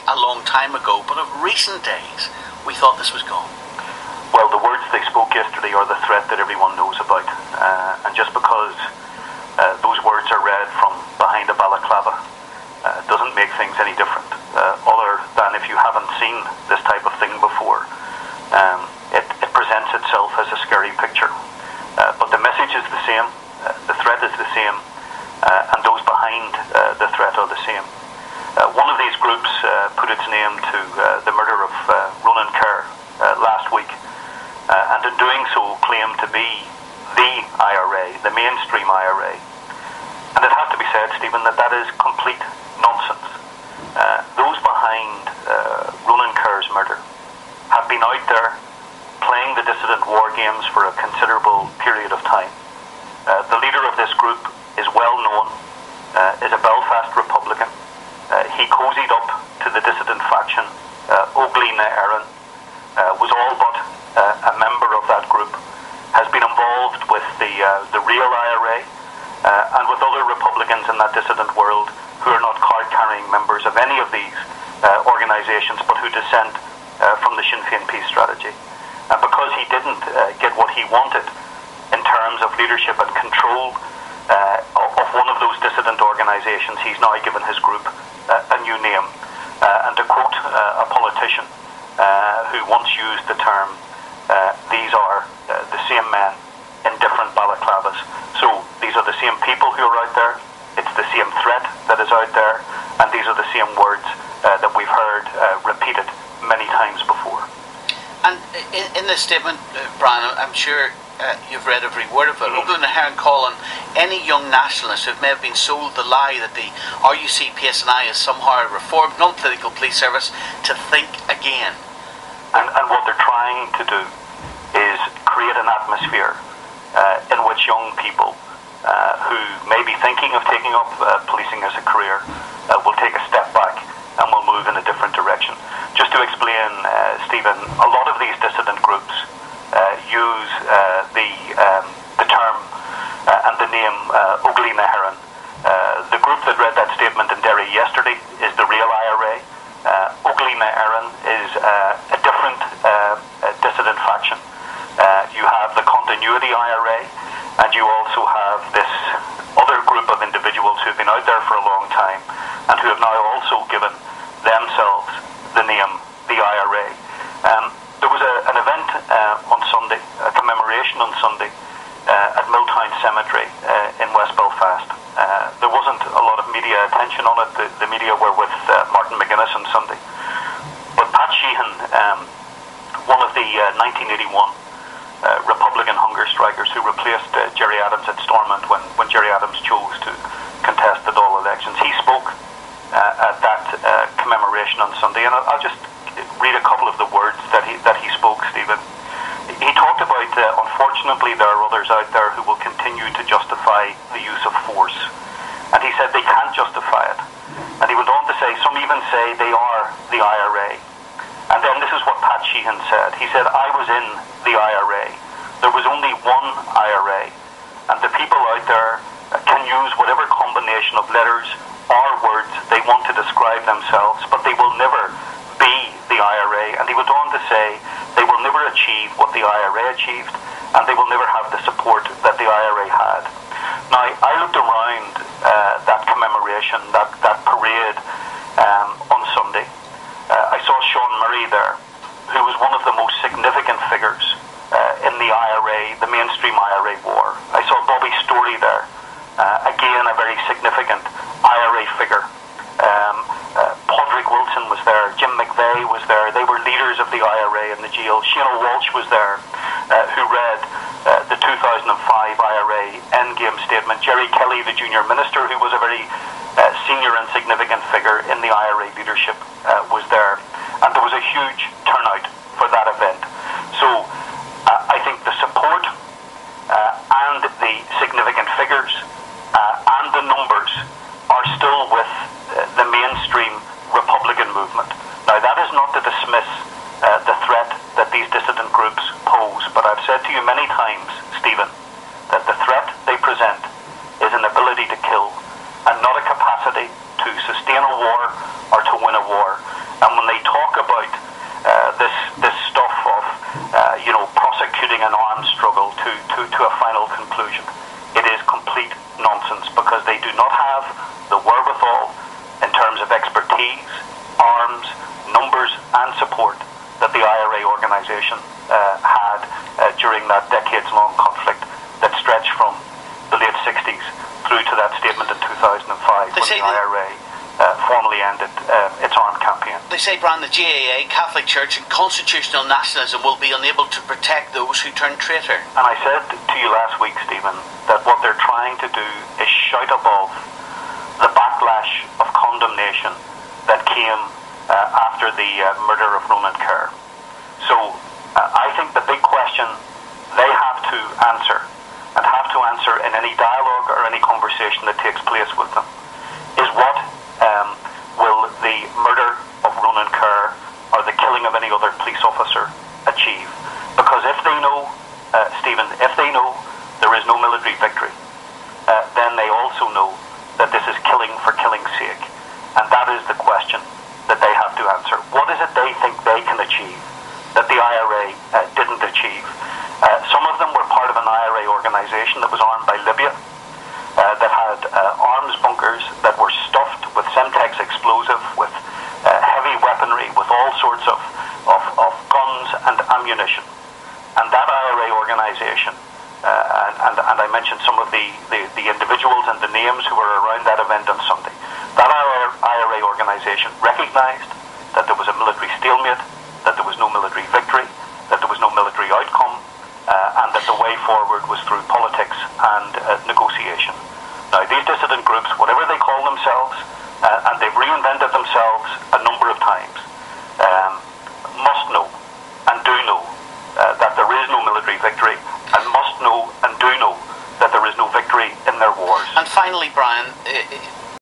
a long time ago, but of recent days, we thought this was gone. Well, the words they spoke yesterday are the threat that everyone knows about. And just because those words are read from behind a balaclava doesn't make things any different. Other than if you haven't seen this type of thing before, it presents itself as a scary picture. But the message is the same, the threat is the same, and those behind the threat are the same. One of these groups put its name to the murder of Ronan Kerr last week, and in doing so claimed to be the i.r.a, the mainstream i.r.a. And it has to be said, Stephen, that is complete nonsense. Those behind Ronan Kerr's murder have been out there playing the dissident war games for a considerable period of time. The leader of this group is well known, is a Belfast Republican. He cozied up to the dissident faction. i.r.a. Was all but a member of that group, has been involved with the real i.r.a. And with other Republicans in that dissident world who are not card-carrying members of any of these organisations, but who dissent from the Sinn Féin peace strategy. And because he didn't get what he wanted in terms of leadership and control of one of those dissident organisations, he's now given his group a new name. And to quote a politician who once used the term, these are the same men in different balaclavas. So these are the same people who are out there, it's the same threat that is out there, and these are the same words that we've heard repeated many times before. And in this statement, Brian, I'm sure you've read every word of it. Open and calling any young nationalist who may have been sold the lie that the RUC PSNI is somehow a reformed non-political police service to think again. And what they're trying to do is create an atmosphere in which young people who may be thinking of taking up policing as a career will take a step back and will move in a different direction. Just to explain, Stephen, a lot of these dissident groups use the term and the name i.r.a. The group that read that statement in Derry yesterday is the real i.r.a. i.r.a. is a different dissident faction. You have the continuity i.r.a. and you also have this other group of individuals who've been out there for a long time and who have now also given themselves the name the i.r.a. There was an event on Sunday, a commemoration on Sunday at Milltown Cemetery in West Belfast. There wasn't a lot of media attention on it. The media were with Martin McGuinness on Sunday. But Pat Sheehan, one of the 1981 Republican hunger strikers who replaced Gerry Adams at Stormont when Gerry Adams chose to contest the Dáil elections, he spoke at that commemoration on Sunday, and I'll just read a couple of the words that he spoke, Stephen. He talked about, unfortunately, there are others out there who will continue to justify the use of force. And he said they can't justify it. And he went on to say, some even say they are the i.r.a. And then this is what Pat Sheehan said. He said, I was in the i.r.a. There was only one i.r.a. And the people out there can use whatever combination of letters or words they want to describe themselves, but they will never be the i.r.a. And he went on to say they will never achieve what the i.r.a. achieved, and they will never have the support that the i.r.a. had. Now, I looked around that commemoration, that parade on Sunday. I saw Sean Murray there, who was one of the most significant figures in the i.r.a., the mainstream i.r.a. war. I saw Bobby Story there, again a very significant i.r.a. figure. Padraig Wilson was there, Jim McVeigh was there. They were leaders of the i.r.a. in the jail. Shana Walsh was there, who read the 2005 i.r.a. endgame statement. Jerry Kelly, the junior minister, who was a very senior and significant figure in the i.r.a. leadership, was there. And there was a huge turnout for that event. So I think the support and the significant figures and the numbers are still with the mainstream Republican movement. Now, that is not to dismiss the threat that these dissident groups pose, but I've said to you many times, Stephen, that the threat they present is an ability to kill and not a capacity to sustain a war or to win a war. And when they talk about this stuff of prosecuting an armed struggle to a final conclusion, it is complete nonsense, because they do not have the wherewithal in terms of expertise, arms, numbers and support that the i.r.a. organisation had during that decades-long conflict that stretched from the late 60s through to that statement in 2005 when the i.r.a. formally ended its armed campaign. They say, Brian, the GAA, Catholic Church and constitutional nationalism will be unable to protect those who turn traitor. And I said to you last week, Stephen, that what they're trying to do is shout above the backlash of condemnation that came after the murder of Ronan Kerr. So I think the big question they have to answer, and have to answer in any dialogue or any conversation that takes place with them, is what will the murder of Ronan Kerr or the killing of any other police officer achieve? Because if they know, Stephen, if they know there is no military victory, then they also know that this is killing for killing's sake. And that is the question that they have to answer. What is it they think they can achieve that the i.r.a. didn't achieve? Some of them were part of an i.r.a. organisation that was armed by Libya, that had arms bunkers that were stuffed with Semtex explosive, with heavy weaponry, with all sorts of guns and ammunition. And that i.r.a. organisation, and I mentioned some of the individuals and the names who were around that event on Sunday, that i.r.a. organisation recognised that there was a military stalemate, that there was no military victory, that there was no military outcome, and that the way forward was through politics and negotiation. Now, these dissident groups, whatever they call themselves, and they've reinvented themselves a number of times, must know and do know that there is no military victory, and must know and do know that there is no victory in their wars. And finally, Brian,